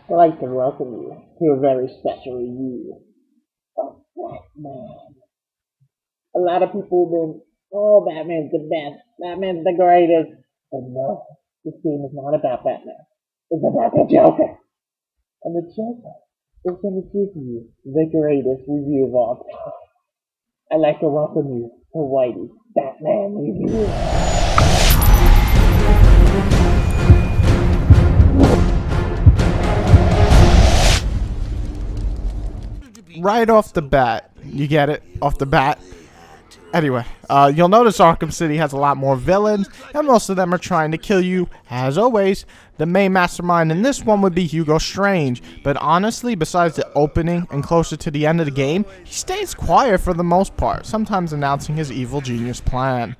I'd like to welcome you to a very special review of Batman. A lot of people have been, oh, Batman's the best, Batman's the greatest. But no, this game is not about Batman. It's about the Joker. And the Joker is going to give you the greatest review of all time. I'd like to welcome you to Whity's Batman Review. Right off the bat, you get it? Off the bat. Anyway, you'll notice Arkham City has a lot more villains, and most of them are trying to kill you. As always, the main mastermind in this one would be Hugo Strange, but honestly, besides the opening and closer to the end of the game, he stays quiet for the most part, sometimes announcing his evil genius plan.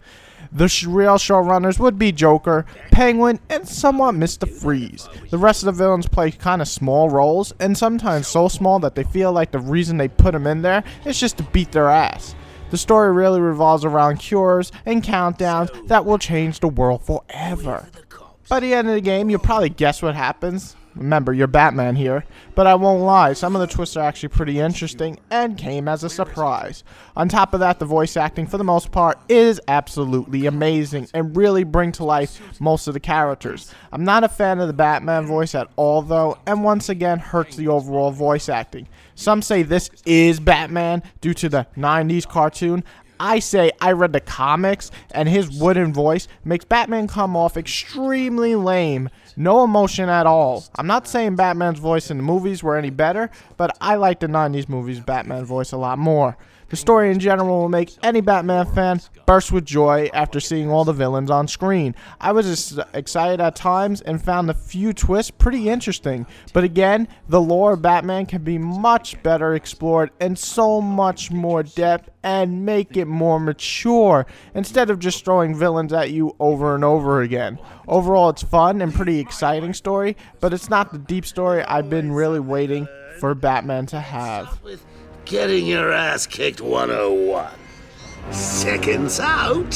The real showrunners would be Joker, Penguin, and somewhat Mr. Freeze. The rest of the villains play kind of small roles, and sometimes so small that they feel like the reason they put them in there is just to beat their ass. The story really revolves around cures and countdowns that will change the world forever. By the end of the game, you'll probably guess what happens. Remember, you're Batman here, but I won't lie, some of the twists are actually pretty interesting and came as a surprise. On top of that, the voice acting for the most part is absolutely amazing and really bring to life most of the characters. I'm not a fan of the Batman voice at all though, and once again hurts the overall voice acting. Some say this is Batman due to the 90s cartoon. I say I read the comics, and his wooden voice makes Batman come off extremely lame. No emotion at all. I'm not saying Batman's voice in the movies were any better, but I like the 90s movies Batman voice a lot more. The story in general will make any Batman fan burst with joy after seeing all the villains on screen. I was just excited at times and found a few twists pretty interesting. But again, the lore of Batman can be much better explored in so much more depth and make it more mature instead of just throwing villains at you over and over again. Overall, it's fun and pretty exciting story, but it's not the deep story I've been really waiting for Batman to have. Getting your ass kicked 101. Seconds out.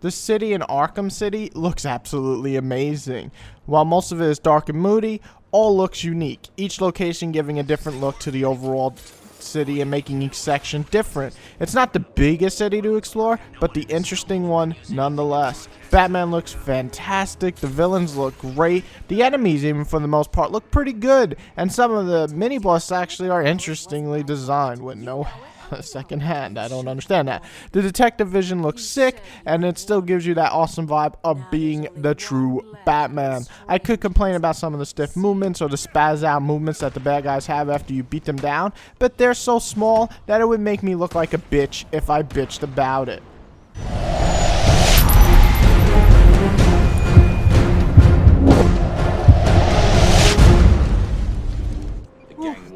The city in Arkham City looks absolutely amazing. While most of it is dark and moody, all looks unique, each location giving a different look to the overall city and making each section different. It's not the biggest city to explore, but the interesting one nonetheless. Batman looks fantastic, the villains look great, the enemies even for the most part look pretty good, and some of the mini bosses actually are interestingly designed with no second hand. I don't understand that. The detective vision looks sick, and it still gives you that awesome vibe of being the true Batman. I could complain about some of the stiff movements or the spaz out movements that the bad guys have after you beat them down, but they're so small that it would make me look like a bitch if I bitched about it.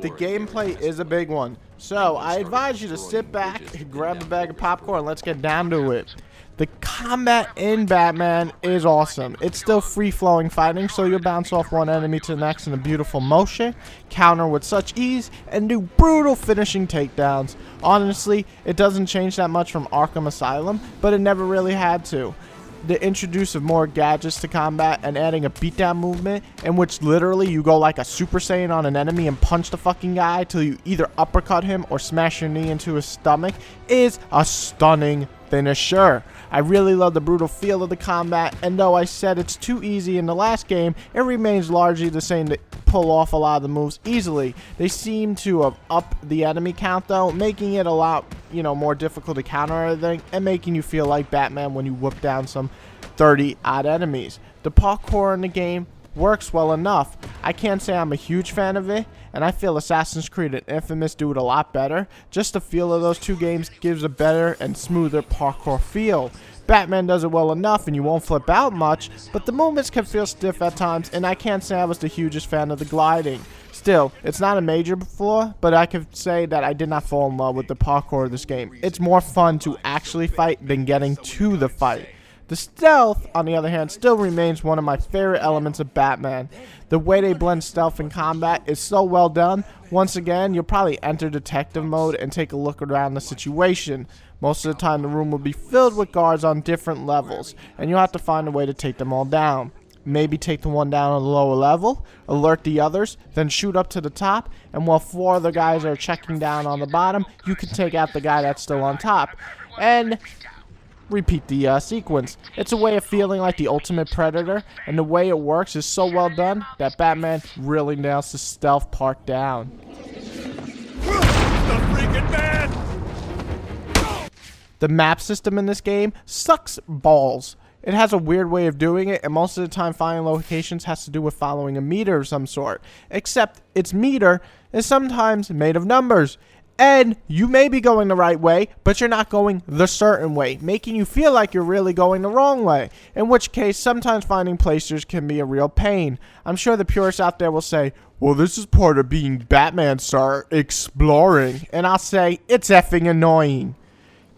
The gameplay is a big one, so I advise you to sit back, grab a bag of popcorn, and let's get down to it. The combat in Batman is awesome. It's still free-flowing fighting, so you'll bounce off one enemy to the next in a beautiful motion, counter with such ease, and do brutal finishing takedowns. Honestly, it doesn't change that much from Arkham Asylum, but it never really had to. The introduce of more gadgets to combat and adding a beatdown movement in which literally you go like a Super Saiyan on an enemy and punch the fucking guy till you either uppercut him or smash your knee into his stomach is a stunning finisher. I really love the brutal feel of the combat, and though I said it's too easy in the last game, it remains largely the same to pull off a lot of the moves easily. They seem to have upped the enemy count though, making it a lot, more difficult to counter everything and making you feel like Batman when you whoop down some 30 odd enemies. The parkour in the game works well enough. I can't say I'm a huge fan of it, and I feel Assassin's Creed and Infamous do it a lot better. Just the feel of those two games gives a better and smoother parkour feel. Batman does it well enough and you won't flip out much, but the movements can feel stiff at times, and I can't say I was the hugest fan of the gliding. Still, it's not a major flaw, but I could say that I did not fall in love with the parkour of this game. It's more fun to actually fight than getting to the fight. The stealth, on the other hand, still remains one of my favorite elements of Batman. The way they blend stealth and combat is so well done. Once again, you'll probably enter detective mode and take a look around the situation. Most of the time the room will be filled with guards on different levels, and you'll have to find a way to take them all down. Maybe take the one down on the lower level, alert the others, then shoot up to the top, and while 4 other guys are checking down on the bottom, you can take out the guy that's still on top. And repeat the sequence. It's a way of feeling like the ultimate predator, and the way it works is so well done that Batman really nails the stealth part down. The map system in this game sucks balls. It has a weird way of doing it, and most of the time finding locations has to do with following a meter of some sort. Except its meter is sometimes made of numbers. And you may be going the right way, but you're not going the certain way, making you feel like you're really going the wrong way. In which case, sometimes finding places can be a real pain. I'm sure the purists out there will say, well, this is part of being Batman, sir, exploring. And I'll say, it's effing annoying.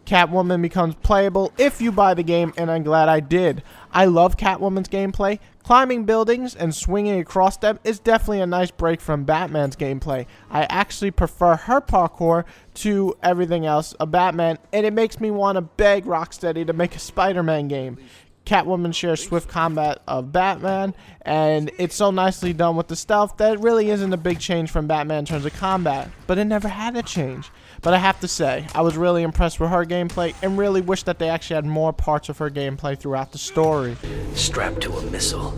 Catwoman becomes playable if you buy the game, and I'm glad I did. I love Catwoman's gameplay. Climbing buildings and swinging across them is definitely a nice break from Batman's gameplay. I actually prefer her parkour to everything else of Batman, and it makes me want to beg Rocksteady to make a Spider-Man game. Catwoman shares swift combat of Batman, and it's so nicely done with the stealth that it really isn't a big change from Batman in terms of combat, but it never had a change. But I have to say, I was really impressed with her gameplay and really wish that they actually had more parts of her gameplay throughout the story. Strapped to a missile.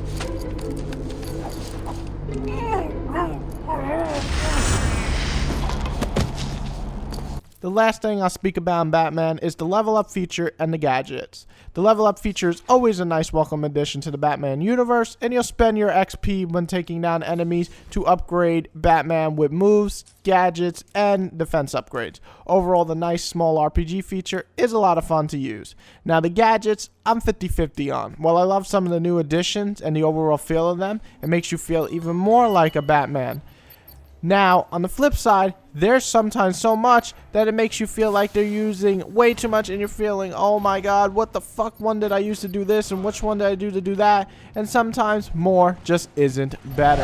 The last thing I'll speak about in Batman is the level up feature and the gadgets. The level up feature is always a nice welcome addition to the Batman universe, and you'll spend your XP when taking down enemies to upgrade Batman with moves, gadgets, and defense upgrades. Overall, the nice small RPG feature is a lot of fun to use. Now the gadgets, I'm 50-50 on. While I love some of the new additions and the overall feel of them, it makes you feel even more like a Batman. Now, on the flip side, there's sometimes so much that it makes you feel like they're using way too much, and you're feeling, oh my god, what the fuck one did I use to do this, and which one did I do to do that? And sometimes more just isn't better.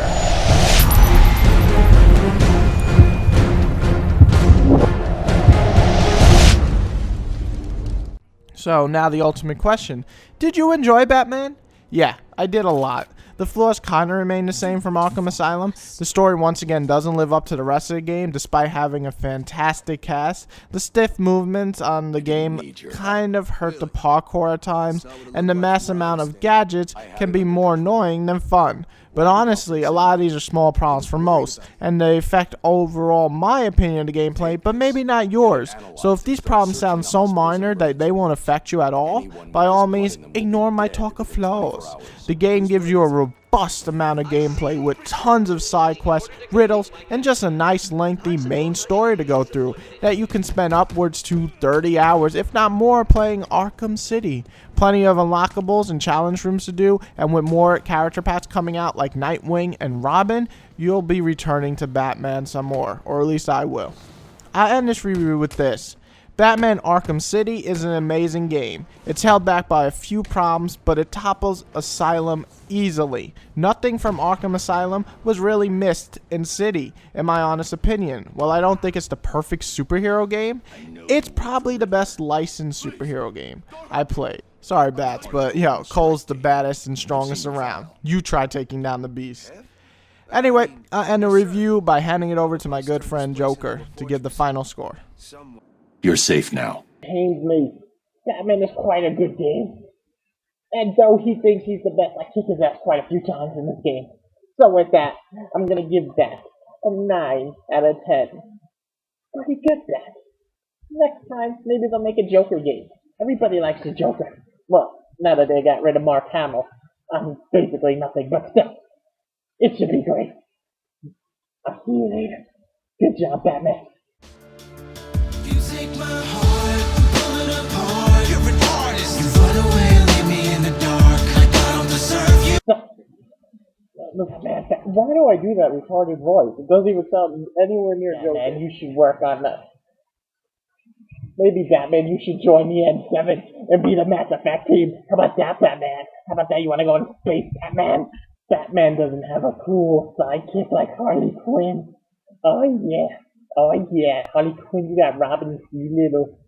So, now the ultimate question. Did you enjoy Batman? Yeah, I did a lot. The flaws kind of remain the same from Arkham Asylum. The story once again doesn't live up to the rest of the game despite having a fantastic cast. The stiff movements on the game kind of hurt the parkour at times, and the mass amount of gadgets can be more annoying than fun. But honestly, a lot of these are small problems for most, and they affect overall my opinion of the gameplay, but maybe not yours. So if these problems sound so minor that they won't affect you at all, by all means, ignore my talk of flaws. The game gives you a robust amount of gameplay with tons of side quests, riddles, and just a nice lengthy main story to go through that you can spend upwards to 30 hours, if not more, playing Arkham City. Plenty of unlockables and challenge rooms to do, and with more character packs coming out like Nightwing and Robin, you'll be returning to Batman some more, or at least I will. I'll end this review with this. Batman Arkham City is an amazing game. It's held back by a few problems, but it topples Asylum easily. Nothing from Arkham Asylum was really missed in City, in my honest opinion. While I don't think it's the perfect superhero game, it's probably the best licensed superhero game I played. Sorry, Bats, but yo, Cole's the baddest and strongest around. You try taking down the beast. Anyway, I'll end the review by handing it over to my good friend Joker to give the final score. You're safe now. Pains me. Batman is quite a good game. And though he thinks he's the best, I kick his ass quite a few times in this game. So with that, I'm gonna give that a 9 out of 10. Pretty good, Bat. Next time, maybe they'll make a Joker game. Everybody likes the Joker. Well, now that they got rid of Mark Hamill, I'm basically nothing but stuff. It should be great. I'll see you later. Good job, Batman. You take my heart, pull it apart. You're an artist. You run away and leave me in the dark. Like I don't deserve you. Look, man, why do I do that retarded voice? It doesn't even sound anywhere near Joker. Man, you should work on that. Maybe, Batman, you should join the N7 and be the Mass Effect team. How about that, Batman? How about that? You want to go into space, Batman? Batman doesn't have a cool sidekick like Harley Quinn. Oh, yeah. Oh, yeah. Harley Quinn, you got Robin, you little